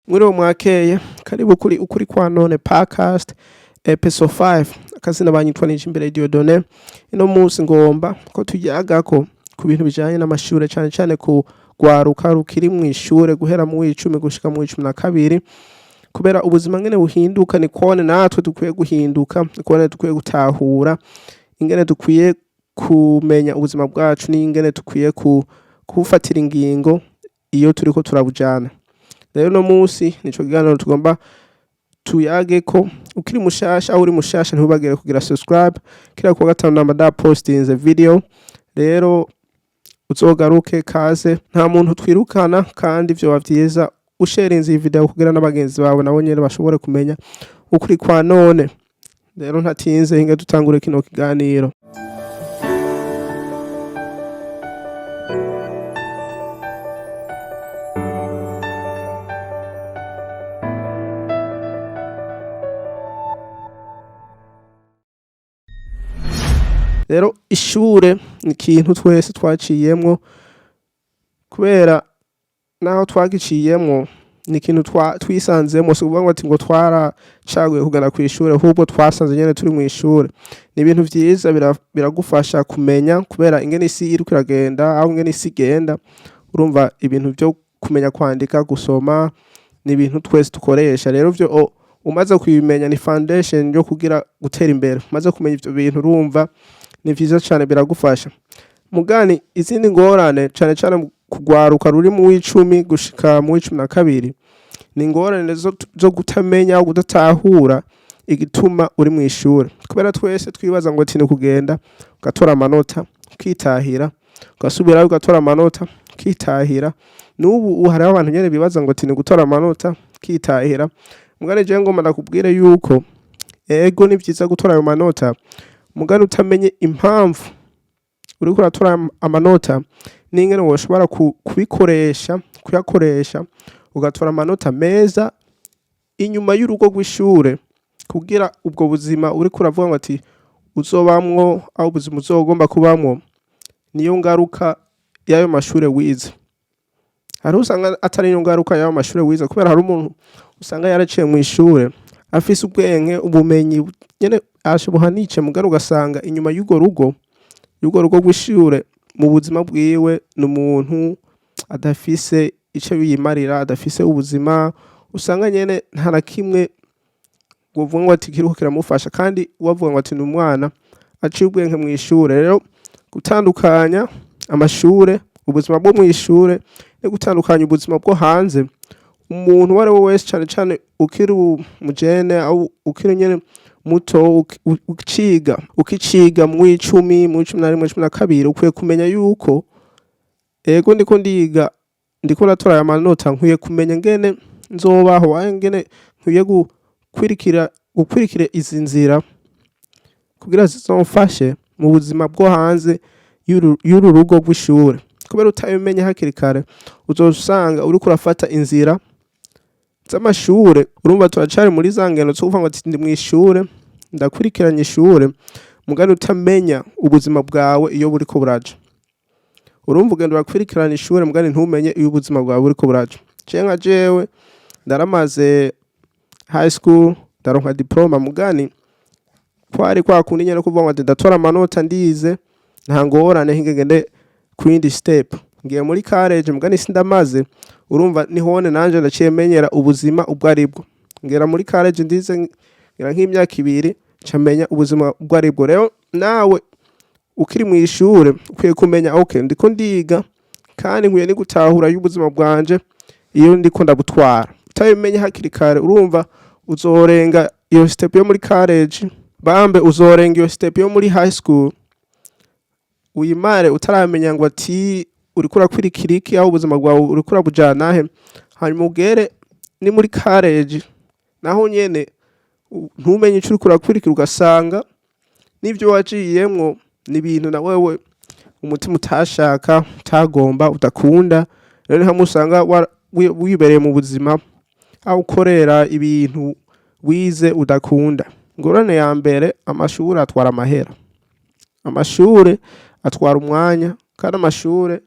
Muri uwo mwakeye karibu kuri Ukuri Kwanone podcast EP5 akazina banyitwa Nij'imbere Jeune. Ino munsi ngomba ko tujyagako ku bintu bijanye n'amashure cyane ku rwaruka rukiri mwishure guhera mu 10 gushika mu 12 kubera ubuzima ngene buhinduka ni kone natwe dukwiye guhinduka, kone dukwiye gutahura ingene dukwiye kumenya ubuzima bwacu n'ingene dukwiye kufatira ingingo iyo turiko turabujana. Rero no munsi nico kiganiro tugomba tuyage ko ukiri mushasha aho uri mushasha ntubagere kugira subscribe kira ku gatanu namba da postinze video. Rero uzogaruke kaze nta muntu twirukana kandi ivyo bavyiza usharinze iyi video kugira n'abagenzi bawe nabo nyene bashobore kumenya ukuri kwa none. Rero ntatinze hinge dutangure kino kiganiro. Rero ishure ni ikintu twese twaciyemwo kubera naho twagiciyemwo ni ikintu twisanzemo so kuvuga ati ngo twaracaguye kugana ku ishure ahubwo twasanze nyene turi mu ishure. Ni ibintu vyiza biragufasha kumenya kubera ingene isi iri kiragenda aho ingene isi igenda. Urumva ibintu byo kumenya kwandika gusoma ni ibintu twese dukoresha. Rero vyo umaze kubimenya ni foundation yo kugira gutera imbere. Umaze kumenya ivyo bintu urumva ni vyiza cyane biragufasha. Mugani izindi ngorane cyane kugwaruka ruri mu 10 gushika mu 12 ni ngorane zo gutamenya aho kudatahura igituma uri mu ishure. Kubera twese twibaza ngo ati ni kugenda ugatora amanota ukitahira ugasubira ugatora amanota ukitahira. N'ubu hari abantu nyene bibaza ngo ati ni gutora amanota ukitahira. Mugani je ngoma nakubwire yuko ego ni vyiza gutora ayo manota mugani utamenye impamvu uriko uratora amanota n'ingene woshobora kuyakoresha ugatora amanota meza inyuma y'urugo rw'ishure kugira ubwo buzima uriko uravuga ngo ati uzobamwo aho ubuzima uzogomba kubamwo niyo ngaruka y'ayo mashure wize. Hari usanga atari niyo ngaruka y'ayo mashure wize kubera hari umuntu usanga yaraciye mu ishure afise ubwenge ubumenyi nyene ashobohanice mugano ugasanga inyuma y'ugo rugo rw'ishure mu buzima bwiwe n'umuntu adafise ico biyimarira adafise ubuzima usanga nyene nta na kimwe govuga ngo ati kiruko kiramufasha kandi wavuga ngo ati n'umwana aciye ubwenge mu ishure. Rero gutandukanya amashure ubuzima bwo mu ishure no gutandukanya ubuzima bwo hanze umuntu wari wese cyane ukiri mu Jeune au ukiri nyene muto ukiciga mu 10 mu 11 mu 12 ukwiye kumenya yuko ego ndiko natora aya manota nkwiye kumenya ngene nzobaho ngene nkwiye gukwirikira izi nzira kugira zizomfashe mu buzima bwo hanze y'uru rugo rw'ishure. Kubera utayimenya hakiri kare uzosanga uriko urafata inzira z'amashure. Urumva turacari muri zangeno zo kuvuga ngo ati ndi mu ishure ndakwirikiranye ishure mugani utamenya ubuzima bwawe iyo buriko buraje. Urumva ugenda urakwirikirana ishure mugani ntumenye iyo ubuzima bwawe buriko buraje. Cenga jewe ndaramaze high school ndaronka diploma mugani kwari kwa kundi nyene kuvuga ngo ndatora amanota ndize nta ngorane hingegende ku yindi step. Ngiye muri college mugani sindamaze urumva nihone nanje ndaciye menyera ubuzima ubwo aribwo. Ngera muri college ndize ngira nk'imyaka 2 camenya ubuzima ubwo aribwo. Rero nawe ukiri mu ishure ukwiye kumenya okay ndiko ndiga kandi nkwiye ni gutahura y'ubuzima bwanje iyo ndiko ndabutwara. Utayimenya hakiri kare urumva uzorenga iyo step yo muri college bambe uzorenga iyo step yo muri high school uyimare utaramenya ngo ati uriko urakwirikira iki aho ubuzima bwawe uriko urabujana he. Hanyuma ugere ni muri college naho nyene ntumenye ico uriko urakwirikira ugasanga n'ivyo waciyemwo ni ibintu na wewe umutima utashaka utagomba udakunda. Rero hamwe usanga wibereye mu buzima aho ukorera ibintu wize udakunda. Ngorane ya mbere amashure atwara amahera. Amashure atwara umwanya kandi amashure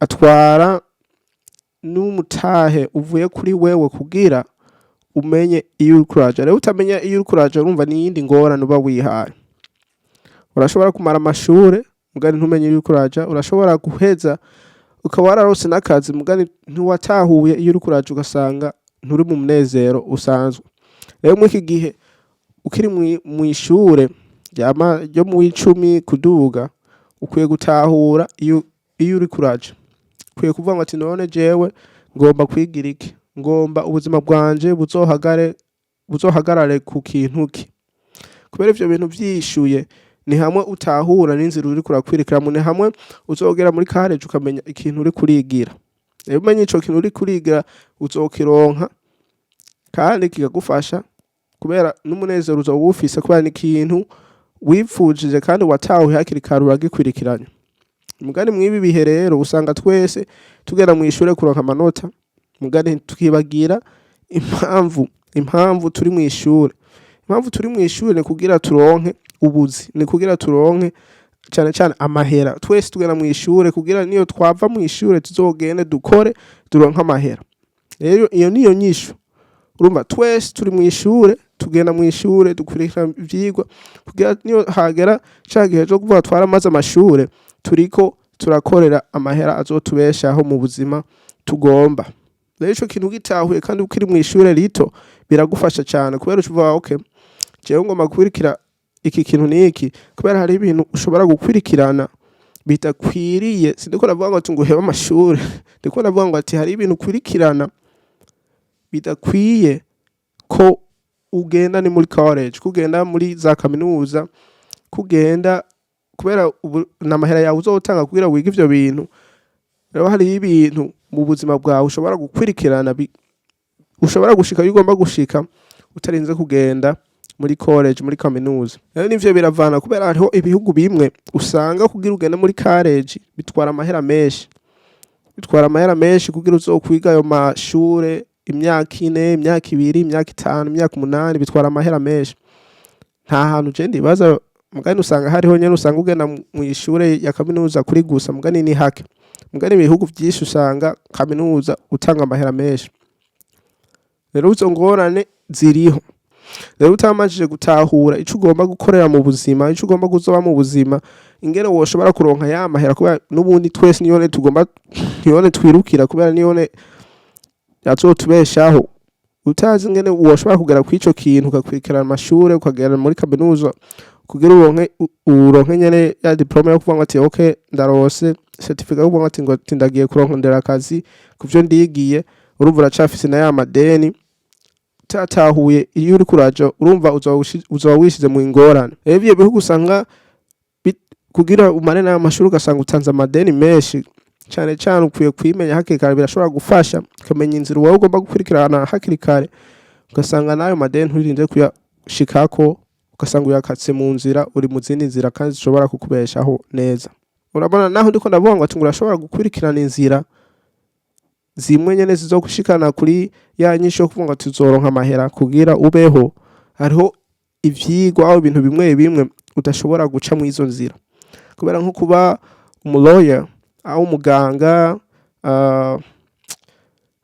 atwara n'umutahe uvuye kuri wewe kugira umenye iyo uriko uraja. Rero utamenya iyo uriko uraja urumva n'iyindi ngorane uba wihaye. Urashobora kumara amashure mugani ntumenye iyo uriko uraja, urashobora guheza ukaba wararose n'akazi mugani ntiwatahuye iyo uriko uraja, ugasanga nturi mu munezero usanzwe. Rero muri iki gihe ukiri mwishure ryo mu 10 kuduga, ukwiye gutahura iyo uriko uraja. Ukwiye kuvuga ngo ati none jewe ngomba kwigira iki, ngomba ubuzima bwanje buzohagarare ku kintu ki. Kubera ivyo bintu vyishuye ni hamwe utahura n'inzira uriko urakwirikira, ni hamwe uzogera muri college ukamenya ikintu uri kurigira. Rero umenye ico kintu uri kurigira uzokironka kandi kikagufasha, kubera n'umunezero uzowufise kubera ni ikintu wipfujije kandi watahuye hakiri kare uragikwirikiranya. Mugani mwibi bihe rero usanga twese tugera mu ishure kuronka amanota, mugani tukibagira impamvu turi mu ishure. Impamvu turi mu ishure ni kugira turonke ubuzi, ni kugira turonke cyane amahera. Twese tugera mu ishure kugira niyo twava mu ishure tuzogende dukore turonka amahera. Rero iyo niyo nyishu. Urumva twese turi mu ishure, tugenda mu ishure dukurikira ivyigwa kugira niyo hagera cagihe cyo kuvuga twaramaze amashure turiko turakorera amahera azotubeshaho mu buzima tugomba. Rero ico kintu gitahuye kandi ukiri mu ishure rito biragufasha cyane, kubera uvuga okay, jewe ngomba gukurikira iki kintu niki, kubera hari ibintu ushobora gukurikirana bitakwiriye. Sindiko navuga ngo tunguheba amashure, ndiko navuga ngo ati hari ibintu ukurikirana bidakwiye ko ugenda ni muri college, kugenda muri za kaminuza, kugenda kubera n'amahera yawe uzotanga kugira wiga ivyo bintu. Rero hari ibintu mu buzima bwawe ushobora gukwirikirana, ushobora gushika iyo ugomba gushika utarinze kugenda muri college, muri kaminuza. Rero nivyo biravana, kubera hariho ibihugu bimwe usanga kugira ugende muri college bitwara amahera menshi. Bitwara amahera menshi kugira uzokwiga ayo mashure imyaka 4, imyaka 2, imyaka 5, imyaka 8, bitwara amahera menshi. Nta hantu je ndibaza mugani usanga hariho nyene usanga ugenda mu ishure ya kaminuza kuri gusa mugani ni hake. Mugani ibihugu vyinshi usanga kaminuza utanga amahera menshi. Rero uzo ngorane ziriho. Rero utamajije gutahura ico ugomba gukorera mu buzima, ico ugomba kuzoba mu buzima, ingene woshobora kuronka ya mahera, kubera n'ubundi twese niyone twirukira, kubera niyone yazotubeshaho. Utazi ingene woshobora kugera ku ico kintu ukakwirikirana amashure, ukagera muri kaminuza kugira uronke nyene ya diplome yo kuvuga ati okay ndarose certificate yo kuvuga ati ngo ndagiye kurondera akazi kuvyo ndigiye. Urumva uracafise na ya madeni tatahuye iyo uri kuraja, urumva uzoba wishize mu ingorane. Evye bihugu usanga kugira umane na amashuri ugasanga utanze amadeni menshi. Cyane ukwiye kwimenya hakiri kare, birashobora gufasha ukamenya inzira wowe ugomba gukurikirana hakiri kare, ugasanga nayo madeni nturinze kuyashikako, ugasanga uyakatse mu nzira, uri mu zindi nzira kandi zishobora kukubeshaho neza. Urabona naho ndiko ndavuga ngo ati urashobora gukurikirana inzira zimwe nyene zizogushikana kuri ya nyisho yo kuvuga ngo tuzoronka amahera kugira ubeho. Hariho ivyigwa aho ibintu bimwe udashobora guca mu izo nzira, kubera nko kuba umuloya aho umuganga,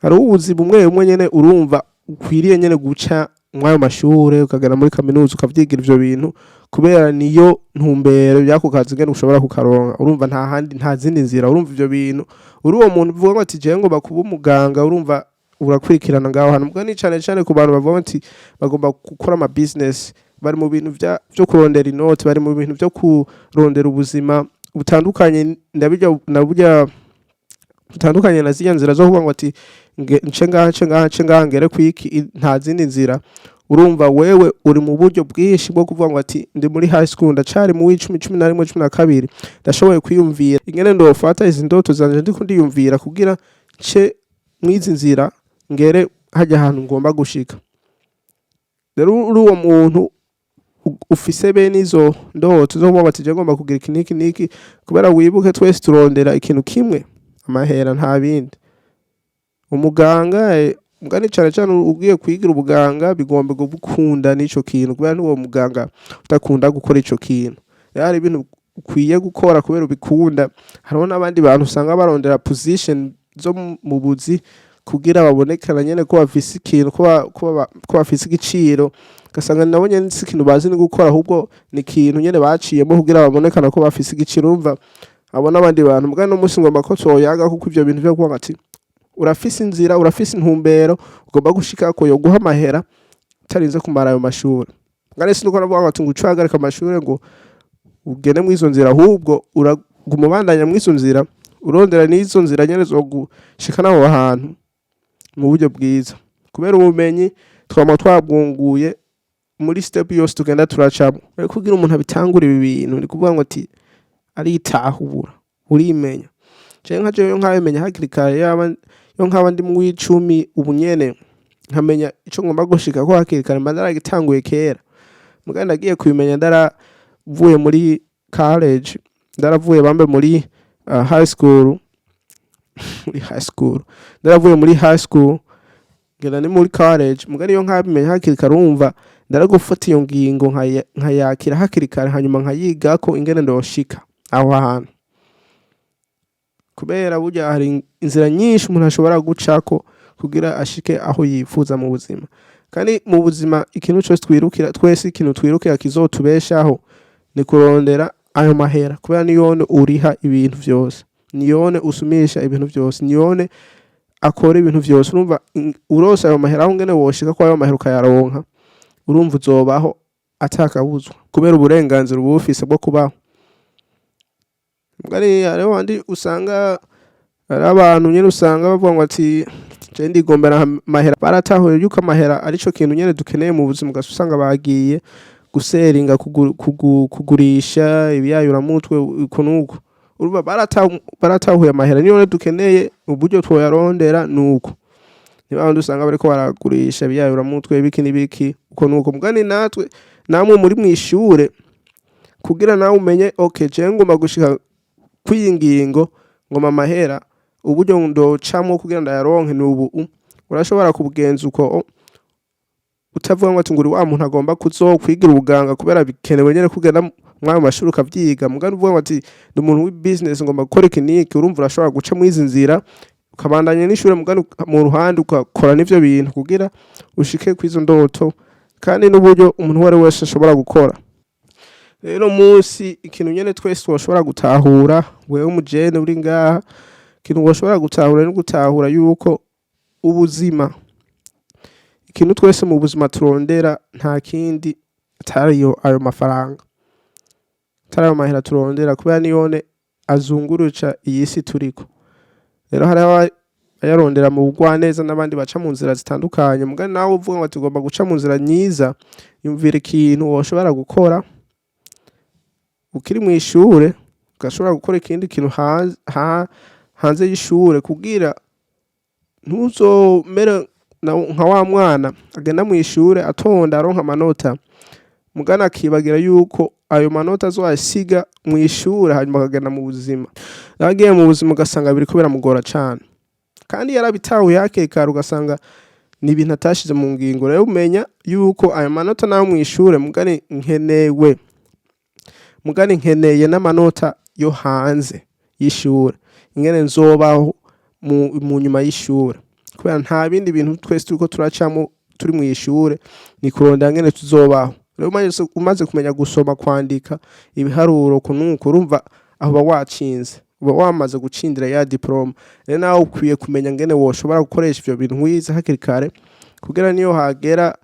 hari ubuzi bumwe nyene urumva ukwiriye nyene guca mwayo mashure ukagana muri kaminuza ukavyigira ivyo bintu, kubera niyo ntumbero yako kazi ngene ushobora kukaronka. Urumva nta zindi nzira. Urumva ivyo bintu uri uwo muntu uvuga ngo ati je ngomba kuba umuganga, urumva urakwirikirana ngaho hano. Mugani cyane ku bantu bavuga ati bagomba gukora ama business, bari mu bintu byo kurondera inoti, bari mu bintu byo kurondera ubuzima butandukanye, nabujya butandukanye na ziriya nzira zo kuvuga ngo ati nce ngaha ngere kwiki, nta zindi nzira. Urumva wewe uri mu buryo bwinshi bwo kuvuga ngo ati ndi muri high school, ndacari mu 10, 11, 12, ndashoboye kwiyumvira ingene ndofata izi ndoto zanje ndiko ndiyumvira kugira nce mwizi nzira ngere hajya ahantu ngomba gushika. Rero uri uwo muntu ufise bene izo ndoto zo kuvuga ati je ngomba kugira iki niki, kubera wibuke twese turondera ikintu kimwe, amahera nta bindi. Umuganga mugani cyane ugiye kwigira ubuganga bigomba gukunda n'ico kintu, kubera n'uwo muganga utakunda gukora ico kintu. Yari ibintu ukwiye gukora kubera ubikunda. Hariho n'abandi bantu usanga barondera position zo mu buzi kugira babonekana nyene ko bafise ikintu ko bafise igiciro, ugasanga nabo nyene si ikintu bazi ni gukora, ahubwo ni ikintu nyene baciyemo kugira babonekana ko bafise igiciro. Urumva abo n'abandi bantu mbwa no musi ngomba ko twoyaga kuko ivyo bintu vyo kuvuga ati urafise inzira, urafise intumbero ugomba gushikako yo guha amahera utarinze kumara ayo mashuri. Ngane sinuko navuga ati ngo ucahagarika amashuri ngo ugende mu izo nzira, ahubwo uraguma ubandanya mu izo nzira, urondera n'izo nzira nyene zo gushika naho hantu mu buryo bwiza, kubera ubumenyi twama twabwunguye muri step yose tugenda turacamo. Kugira umuntu abitangura ibi bintu ni kuvuga ngo ati aritahura, urimenya. Nka jewe nkabimenya hakiri kare, yo nkaba ndi mu w'icumi ubu nyene nkamenya ico ngomba gushika ko hakiri kare, mba naragitanguye kera. Mugabo ndagiye kubimenya ndaravuye muri college, ndaravuye bambe muri high school ndaravuye muri high school ngenda ni muri college. Mugabo iyo nkabimenya hakiri kare, urumva ndaragufata iyo ngingo nkayakira hakiri kare, hanyuma nkayiga ko ingene ndoshika aho hantu, kubera burya hari inzira nyinshi umuntu ashobora gucako kugira ashike aho yifuza mu buzima. Kandi mu buzima ikintu cyose twirukira, twese ikintu twirukira kizotubeshaho ni kurondera ayo mahera, kubera niyone uriha ibintu vyose, niyone usumisha ibintu vyose, niyone akora ibintu vyose. Urumva urose ayo mahera aho ngene woshika ko ayo mahera ukayaronka, urumva uzobaho atakabuzwa, kubera uburenganzira uba ufise bwo kubaho. Ngari hariho abandi usanga ari abantu nyene usanga bavuga ngo ati je ndigombera mahera, baratahuye yuko amahera arico kintu nyene dukeneye mu buzima, ugasanga bagiye guseringa kugurisha ibiyayuramutwe uko nuko. Urumva baratahuye amahera niyo dukeneye, uburyo twoyarondera nuko. Niba abantu usanga bariko baragurisha ibiyayuramutwe ibiki n'ibiki uko nuko. Mugani natwe namwe muri mwishure kugira nawe umenye okay je ngomba gushika kwiyingingo ngoma amahera, uburyo ndocamwo kugira ndayaronke n'ubu urashobora kubugenza uko utavuga ngo ati nguri wa muntu agomba kuzokwigira ubuganga kubera bikenewe nyene kugenda mwayo mashuri ukavyiga. Mugani uvuga ngo ati ndi umuntu w'ibusiness ngomba gukora ikiniki, urumva urashobora guca mu izi nzira ukabandanya n'ishure mugani mu ruhande ugakora n'ivyo bintu kugira ushike kwizo ndoto, kandi n'uburyo umuntu wari wese ashobora gukora. Rero munsi ikintu nyene twese twashobora gutahura, wewe umujene uri ngaha, ikintu washobora gutahura ni gutahura yuko ubuzima, ikintu twese mu buzima turondera nta kindi atariyo ayo mafaranga, atari ayo mahera turondera, kubera niyone azunguruca iyi si turiko. Rero hari ayarondera mu bugwaneza n'abandi baca mu nzira zitandukanye. Mugani nawe uvuga ngo tugomba guca mu nzira nyiza, yumvira ikintu woshobora gukora ukiri mu ishure, ugashobora gukora ikindi kintu hanze y'ishure kugira ntuzomere nka wa mwana agenda mu ishure atonda aronka amanota, mugana akibagira yuko ayo manota azoyasiga mu ishure hanyuma akagenda mu buzima. Agiye mu buzima ugasanga biriko biramugora cane, kandi yarabitahuye hakiri kare ugasanga ni ibintu atashize mu ngingo. Rero umenya yuko ayo manota nayo mu ishure mugani nkeneye n'amanota yo hanze y'ishure, ingene nzobaho mu nyuma y'ishure, kubera nta bindi bintu twese turiko turacamo turi mu ishure, ni kurondera ngene tuzobaho. Rero umaze kumenya gusoma kwandika ibiharuro kunuko, urumva aho ba wacinze, uba wamaze gucindira ya diploma. Rero nawe ukwiye kumenya ngene woshobora gukoresha ivyo bintu wize hakiri kare, kugira niyo hagera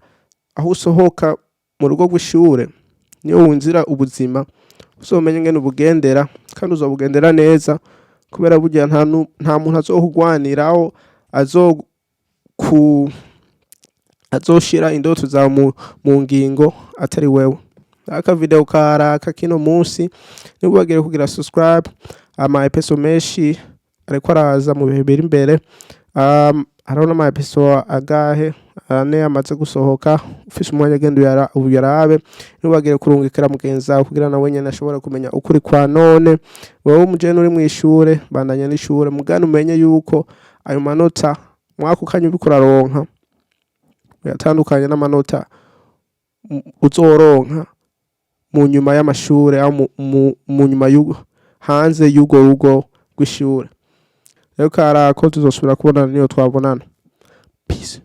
aho usohoka mu rugo rw'ishure, niyo winzira ubuzima uzomenya ngene ubugendera, kandi uzobugendera neza, kubera burya nta muntu azokugwaniraho azoshira indoto za mu ngingo atari wewe. Aka video karaka kino munsi nibagire kugira subscribe, ama episode menshi ariko araza mu bihe biri imbere. Hariho n'ama episode agahe ane amaze gusohoka, ufise umwanya genda uyarabe, nibagire kurungikira mugenzi wawe kugira nawe nyene ashobora kumenya ukuri kwanone. Wewe umujene uri mu ishure, bandanya n'ishure, mugana umenye yuko ayo manota mwako kanya uriko uraronka yatandukanye n'amanota uzoronka mu nyuma y'amashure, aho mu nyuma hanze y'ugo rugo rw'ishure. rero karako tuzosubira kubonana niyo twabonana. Peace.